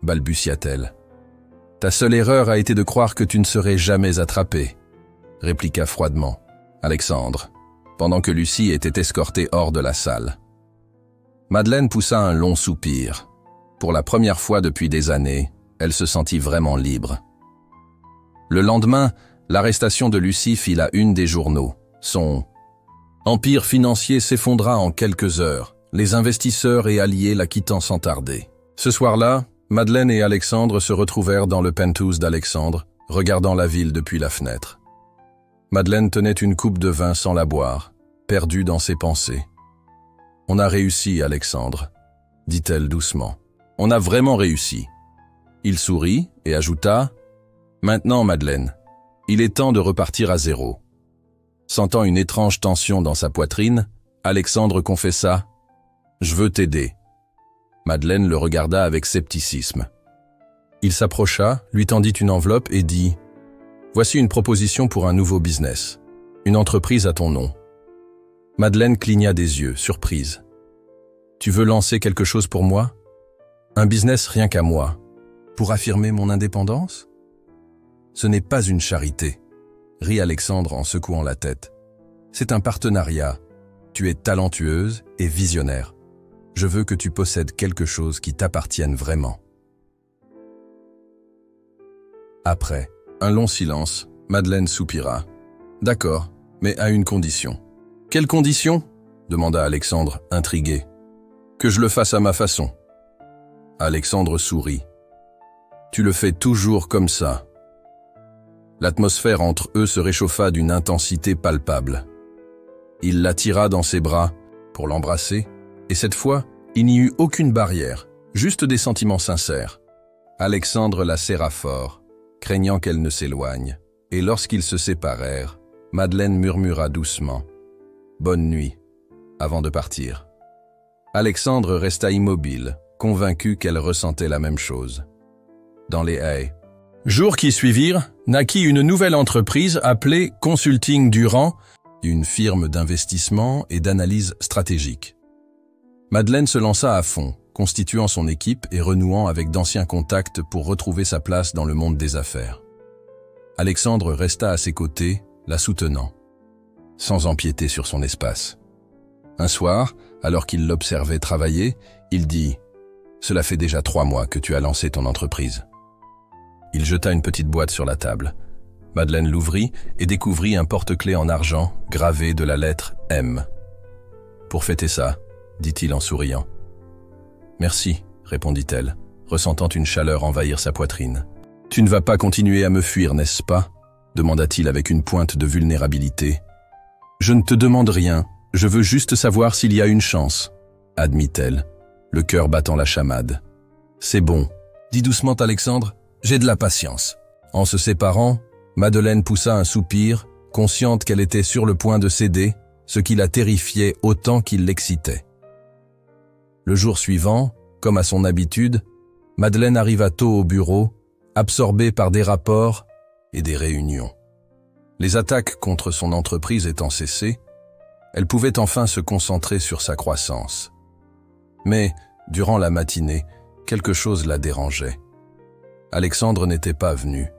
balbutia-t-elle. « Ta seule erreur a été de croire que tu ne serais jamais attrapée », répliqua froidement Alexandre, pendant que Lucie était escortée hors de la salle. Madeleine poussa un long soupir. Pour la première fois depuis des années, elle se sentit vraiment libre. Le lendemain, l'arrestation de Lucie fit la une des journaux. Son empire financier s'effondra en quelques heures, les investisseurs et alliés la quittant sans tarder. Ce soir-là, Madeleine et Alexandre se retrouvèrent dans le penthouse d'Alexandre, regardant la ville depuis la fenêtre. Madeleine tenait une coupe de vin sans la boire, perdue dans ses pensées. « On a réussi, Alexandre, » dit-elle doucement. « On a vraiment réussi. » Il sourit et ajouta « Maintenant, Madeleine, il est temps de repartir à zéro. » Sentant une étrange tension dans sa poitrine, Alexandre confessa « Je veux t'aider. » Madeleine le regarda avec scepticisme. Il s'approcha, lui tendit une enveloppe et dit « Voici une proposition pour un nouveau business, une entreprise à ton nom. » Madeleine cligna des yeux, surprise. « Tu veux lancer quelque chose pour moi? Un business rien qu'à moi, pour affirmer mon indépendance? » « Ce n'est pas une charité, » rit Alexandre en secouant la tête. « C'est un partenariat. Tu es talentueuse et visionnaire. Je veux que tu possèdes quelque chose qui t'appartienne vraiment. » Après un long silence, Madeleine soupira. « D'accord, mais à une condition. »« Quelle condition ?» demanda Alexandre, intrigué. « Que je le fasse à ma façon. » Alexandre sourit. « Tu le fais toujours comme ça. » L'atmosphère entre eux se réchauffa d'une intensité palpable. Il la tira dans ses bras pour l'embrasser, et cette fois, il n'y eut aucune barrière, juste des sentiments sincères. Alexandre la serra fort, craignant qu'elle ne s'éloigne, et lorsqu'ils se séparèrent, Madeleine murmura doucement « Bonne nuit » avant de partir. Alexandre resta immobile, convaincu qu'elle ressentait la même chose. Dans les haies. Jours qui suivirent, naquit une nouvelle entreprise appelée Consulting Durand, une firme d'investissement et d'analyse stratégique. Madeleine se lança à fond, constituant son équipe et renouant avec d'anciens contacts pour retrouver sa place dans le monde des affaires. Alexandre resta à ses côtés, la soutenant, sans empiéter sur son espace. Un soir, alors qu'il l'observait travailler, il dit « Cela fait déjà 3 mois que tu as lancé ton entreprise. » Il jeta une petite boîte sur la table. Madeleine l'ouvrit et découvrit un porte-clés en argent gravé de la lettre M. « Pour fêter ça, » dit-il en souriant. « Merci, » répondit-elle, ressentant une chaleur envahir sa poitrine. « Tu ne vas pas continuer à me fuir, n'est-ce pas ?» demanda-t-il avec une pointe de vulnérabilité. « Je ne te demande rien, je veux juste savoir s'il y a une chance, » admit-elle, le cœur battant la chamade. « C'est bon, » dit doucement Alexandre, « j'ai de la patience. » En se séparant, Madeleine poussa un soupir, consciente qu'elle était sur le point de céder, ce qui la terrifiait autant qu'il l'excitait. Le jour suivant, comme à son habitude, Madeleine arriva tôt au bureau, absorbée par des rapports et des réunions. Les attaques contre son entreprise étant cessées, elle pouvait enfin se concentrer sur sa croissance. Mais, durant la matinée, quelque chose la dérangeait. Alexandre n'était pas venu.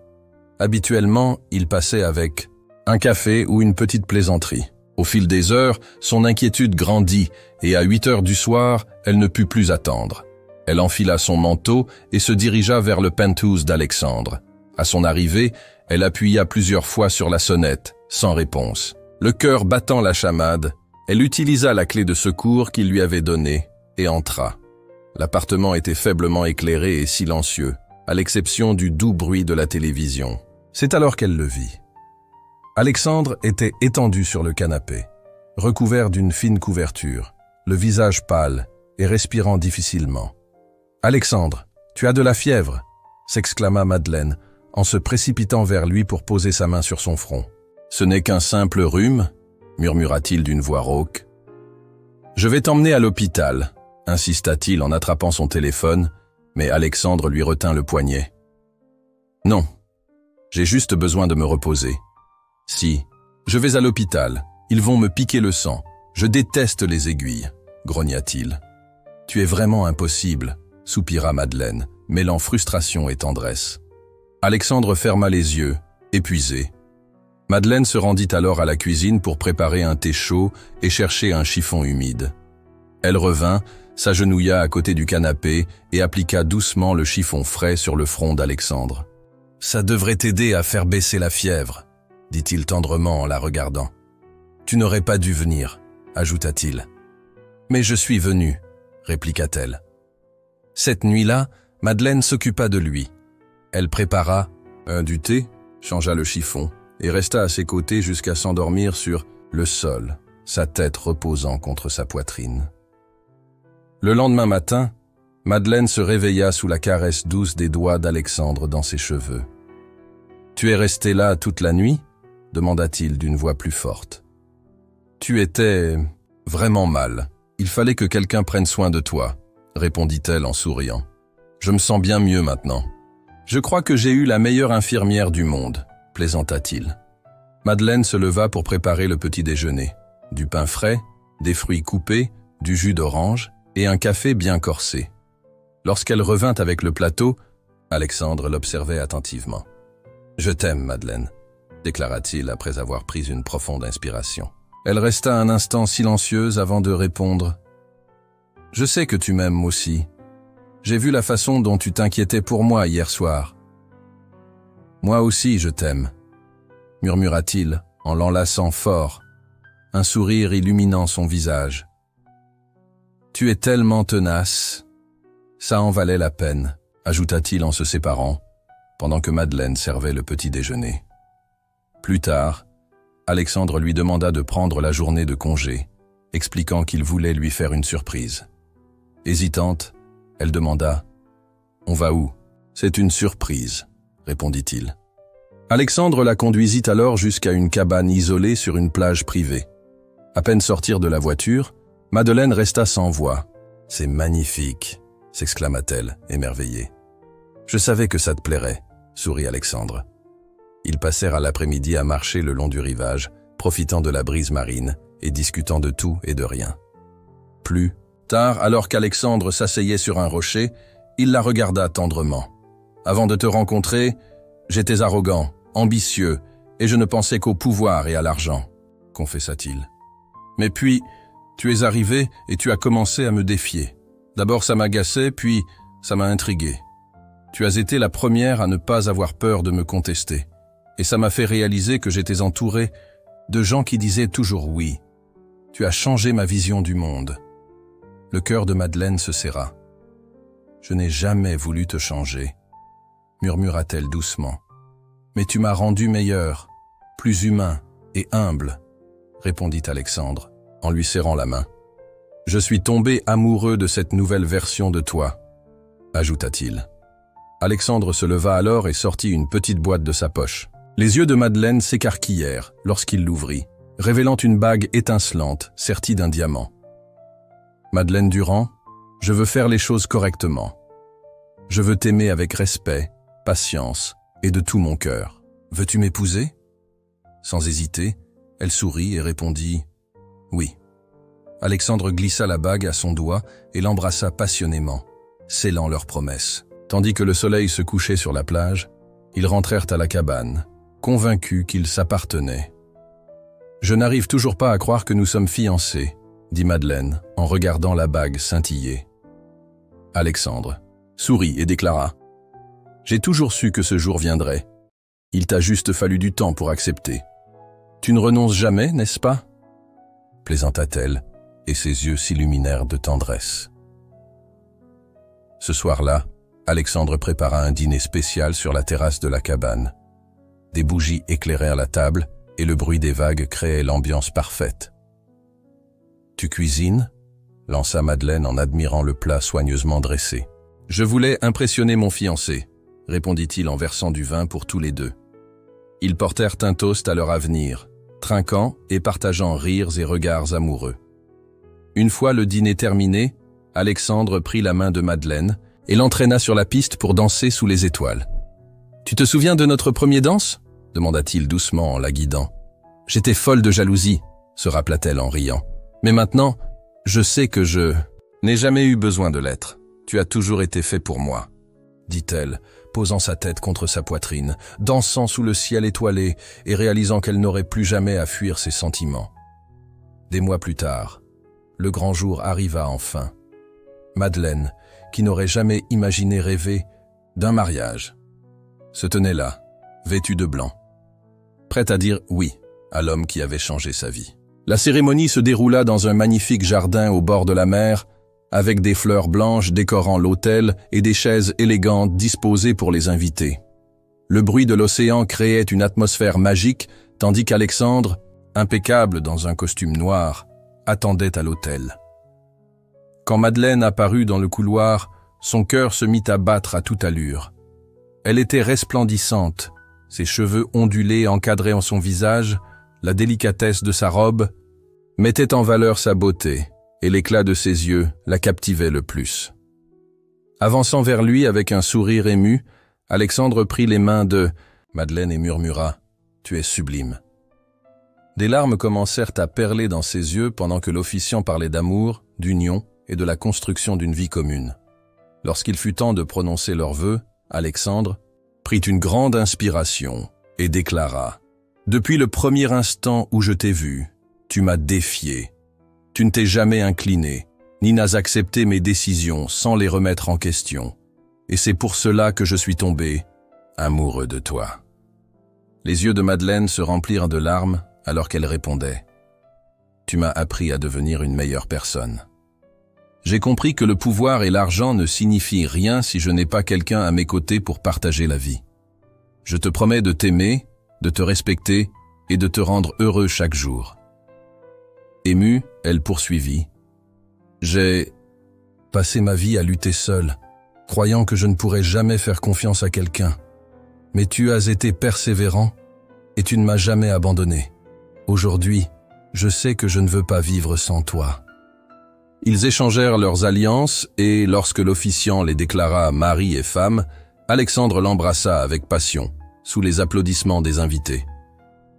Habituellement, il passait avec un café ou une petite plaisanterie. Au fil des heures, son inquiétude grandit et à 8 heures du soir, elle ne put plus attendre. Elle enfila son manteau et se dirigea vers le penthouse d'Alexandre. À son arrivée, elle appuya plusieurs fois sur la sonnette, sans réponse. Le cœur battant la chamade, elle utilisa la clé de secours qu'il lui avait donnée et entra. L'appartement était faiblement éclairé et silencieux, à l'exception du doux bruit de la télévision. C'est alors qu'elle le vit. Alexandre était étendu sur le canapé, recouvert d'une fine couverture, le visage pâle et respirant difficilement. « Alexandre, tu as de la fièvre !» s'exclama Madeleine, en se précipitant vers lui pour poser sa main sur son front. « Ce n'est qu'un simple rhume » murmura-t-il d'une voix rauque. « Je vais t'emmener à l'hôpital » insista-t-il en attrapant son téléphone, mais Alexandre lui retint le poignet. « Non, j'ai juste besoin de me reposer. »« Si, je vais à l'hôpital. Ils vont me piquer le sang. Je déteste les aiguilles. » grogna-t-il. « Tu es vraiment impossible » soupira Madeleine, mêlant frustration et tendresse. Alexandre ferma les yeux, épuisé. Madeleine se rendit alors à la cuisine pour préparer un thé chaud et chercher un chiffon humide. Elle revint, s'agenouilla à côté du canapé et appliqua doucement le chiffon frais sur le front d'Alexandre. « Ça devrait t'aider à faire baisser la fièvre », dit-il tendrement en la regardant. « Tu n'aurais pas dû venir », ajouta-t-il. « Mais je suis venu », répliqua-t-elle. Cette nuit-là, Madeleine s'occupa de lui. Elle prépara du thé, changea le chiffon et resta à ses côtés jusqu'à s'endormir sur le sol, sa tête reposant contre sa poitrine. Le lendemain matin, Madeleine se réveilla sous la caresse douce des doigts d'Alexandre dans ses cheveux. « Tu es resté là toute la nuit ?» demanda-t-il d'une voix plus forte. « Tu étais vraiment mal. Il fallait que quelqu'un prenne soin de toi, » répondit-elle en souriant. « Je me sens bien mieux maintenant. Je crois que j'ai eu la meilleure infirmière du monde, » plaisanta-t-il. Madeleine se leva pour préparer le petit déjeuner. Du pain frais, des fruits coupés, du jus d'orange et un café bien corsé. Lorsqu'elle revint avec le plateau, Alexandre l'observait attentivement. « Je t'aime, Madeleine », déclara-t-il après avoir pris une profonde inspiration. Elle resta un instant silencieuse avant de répondre « Je sais que tu m'aimes aussi. J'ai vu la façon dont tu t'inquiétais pour moi hier soir. »« Moi aussi, je t'aime », murmura-t-il en l'enlaçant fort, un sourire illuminant son visage. « Tu es tellement tenace. Ça en valait la peine, » ajouta-t-il en se séparant, pendant que Madeleine servait le petit déjeuner. Plus tard, Alexandre lui demanda de prendre la journée de congé, expliquant qu'il voulait lui faire une surprise. Hésitante, elle demanda « On va où ?»« C'est une surprise », répondit-il. Alexandre la conduisit alors jusqu'à une cabane isolée sur une plage privée. À peine sortir de la voiture, Madeleine resta sans voix. « C'est magnifique !» s'exclama-t-elle, émerveillée. « Je savais que ça te plairait », sourit Alexandre. Ils passèrent à l'après-midi à marcher le long du rivage, profitant de la brise marine et discutant de tout et de rien. Plus tard, alors qu'Alexandre s'asseyait sur un rocher, il la regarda tendrement. « Avant de te rencontrer, j'étais arrogant, ambitieux, et je ne pensais qu'au pouvoir et à l'argent, » confessa-t-il. « Mais puis, tu es arrivé et tu as commencé à me défier. D'abord ça m'agaçait, puis ça m'a intrigué. Tu as été la première à ne pas avoir peur de me contester, et ça m'a fait réaliser que j'étais entouré de gens qui disaient toujours oui. Tu as changé ma vision du monde. » Le cœur de Madeleine se serra. « Je n'ai jamais voulu te changer, » murmura-t-elle doucement. « Mais tu m'as rendu meilleur, plus humain et humble, » répondit Alexandre, en lui serrant la main. « Je suis tombé amoureux de cette nouvelle version de toi, » ajouta-t-il. Alexandre se leva alors et sortit une petite boîte de sa poche. Les yeux de Madeleine s'écarquillèrent lorsqu'il l'ouvrit, révélant une bague étincelante sertie d'un diamant. « Madeleine Durand, je veux faire les choses correctement. Je veux t'aimer avec respect, patience et de tout mon cœur. Veux-tu m'épouser ?» Sans hésiter, elle sourit et répondit « Oui ». Alexandre glissa la bague à son doigt et l'embrassa passionnément, scellant leur promesse. Tandis que le soleil se couchait sur la plage, ils rentrèrent à la cabane, convaincus qu'ils s'appartenaient. « Je n'arrive toujours pas à croire que nous sommes fiancés », dit Madeleine en regardant la bague scintiller. Alexandre sourit et déclara « J'ai toujours su que ce jour viendrait. Il t'a juste fallu du temps pour accepter. Tu ne renonces jamais, n'est-ce pas ?» plaisanta-t-elle, et ses yeux s'illuminèrent de tendresse. Ce soir-là, Alexandre prépara un dîner spécial sur la terrasse de la cabane. Des bougies éclairèrent la table et le bruit des vagues créait l'ambiance parfaite. « Tu cuisines ?» lança Madeleine en admirant le plat soigneusement dressé. « Je voulais impressionner mon fiancé », répondit-il en versant du vin pour tous les deux. Ils portèrent un toast à leur avenir, trinquant et partageant rires et regards amoureux. Une fois le dîner terminé, Alexandre prit la main de Madeleine et l'entraîna sur la piste pour danser sous les étoiles. « Tu te souviens de notre premier danse ?» demanda-t-il doucement en la guidant. « J'étais folle de jalousie », se rappela-t-elle en riant. « Mais maintenant, je sais que je n'ai jamais eu besoin de l'être. Tu as toujours été fait pour moi, » dit-elle, posant sa tête contre sa poitrine, dansant sous le ciel étoilé et réalisant qu'elle n'aurait plus jamais à fuir ses sentiments. Des mois plus tard, le grand jour arriva enfin. Madeleine, qui n'aurait jamais imaginé rêver d'un mariage, se tenait là, vêtue de blanc, prête à dire oui à l'homme qui avait changé sa vie. La cérémonie se déroula dans un magnifique jardin au bord de la mer, avec des fleurs blanches décorant l'autel et des chaises élégantes disposées pour les invités. Le bruit de l'océan créait une atmosphère magique, tandis qu'Alexandre, impeccable dans un costume noir, attendait à l'autel. Quand Madeleine apparut dans le couloir, son cœur se mit à battre à toute allure. Elle était resplendissante, ses cheveux ondulés encadraient en son visage, la délicatesse de sa robe mettait en valeur sa beauté, et l'éclat de ses yeux la captivait le plus. Avançant vers lui avec un sourire ému, Alexandre prit les mains de Madeleine et murmura « Tu es sublime ». Des larmes commencèrent à perler dans ses yeux pendant que l'officiant parlait d'amour, d'union et de la construction d'une vie commune. Lorsqu'il fut temps de prononcer leurs vœux, Alexandre prit une grande inspiration et déclara « Depuis le premier instant où je t'ai vu, tu m'as défié. Tu ne t'es jamais incliné, ni n'as accepté mes décisions sans les remettre en question. Et c'est pour cela que je suis tombé amoureux de toi. » Les yeux de Madeleine se remplirent de larmes alors qu'elle répondait « Tu m'as appris à devenir une meilleure personne. J'ai compris que le pouvoir et l'argent ne signifient rien si je n'ai pas quelqu'un à mes côtés pour partager la vie. Je te promets de t'aimer, de te respecter et de te rendre heureux chaque jour. » Émue, elle poursuivit. « J'ai passé ma vie à lutter seule, croyant que je ne pourrais jamais faire confiance à quelqu'un. Mais tu as été persévérant et tu ne m'as jamais abandonné. Aujourd'hui, je sais que je ne veux pas vivre sans toi. » Ils échangèrent leurs alliances et, lorsque l'officiant les déclara mari et femme, Alexandre l'embrassa avec passion, sous les applaudissements des invités.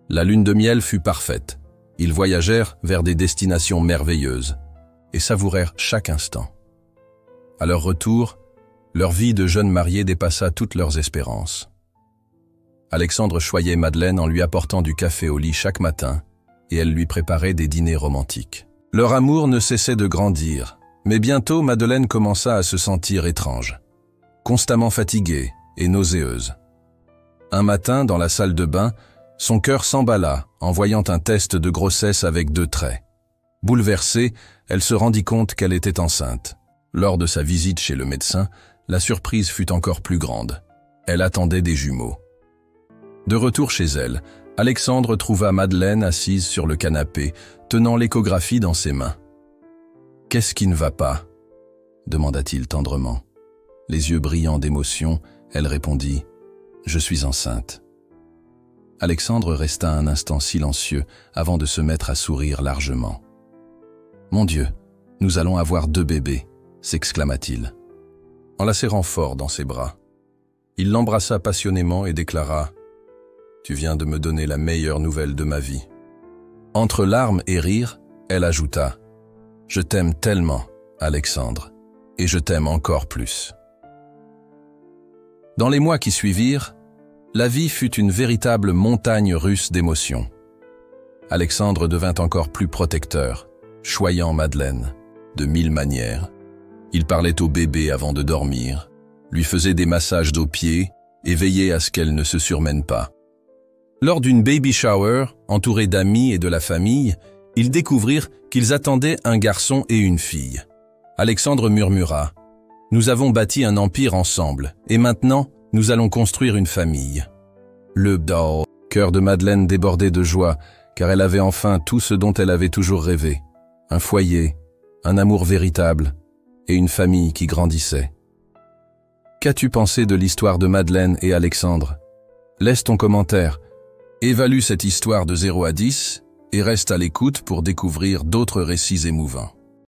La lune de miel fut parfaite. Ils voyagèrent vers des destinations merveilleuses et savourèrent chaque instant. À leur retour, leur vie de jeunes mariés dépassa toutes leurs espérances. Alexandre choyait Madeleine en lui apportant du café au lit chaque matin et elle lui préparait des dîners romantiques. Leur amour ne cessait de grandir, mais bientôt Madeleine commença à se sentir étrange, constamment fatiguée et nauséeuse. Un matin, dans la salle de bain, son cœur s'emballa en voyant un test de grossesse avec 2 traits. Bouleversée, elle se rendit compte qu'elle était enceinte. Lors de sa visite chez le médecin, la surprise fut encore plus grande. Elle attendait des jumeaux. De retour chez elle, Alexandre trouva Madeleine assise sur le canapé, tenant l'échographie dans ses mains. « Qu'est-ce qui ne va pas ?» demanda-t-il tendrement. Les yeux brillants d'émotion, elle répondit « Je suis enceinte ». Alexandre resta un instant silencieux avant de se mettre à sourire largement. « Mon Dieu, nous allons avoir 2 bébés !» s'exclama-t-il. En la serrant fort dans ses bras, il l'embrassa passionnément et déclara « Tu viens de me donner la meilleure nouvelle de ma vie. » Entre larmes et rires, elle ajouta « Je t'aime tellement, Alexandre, et je t'aime encore plus. » Dans les mois qui suivirent, la vie fut une véritable montagne russe d'émotions. Alexandre devint encore plus protecteur, choyant Madeleine de 1000 manières. Il parlait au bébé avant de dormir, lui faisait des massages aux pieds et veillait à ce qu'elle ne se surmène pas. Lors d'une baby shower, entouré d'amis et de la famille, ils découvrirent qu'ils attendaient un garçon et une fille. Alexandre murmura « Nous avons bâti un empire ensemble, et maintenant, nous allons construire une famille. » Le cœur de Madeleine débordait de joie, car elle avait enfin tout ce dont elle avait toujours rêvé. Un foyer, un amour véritable, et une famille qui grandissait. Qu'as-tu pensé de l'histoire de Madeleine et Alexandre? Laisse ton commentaire. Évalue cette histoire de 0 à 10 et reste à l'écoute pour découvrir d'autres récits émouvants.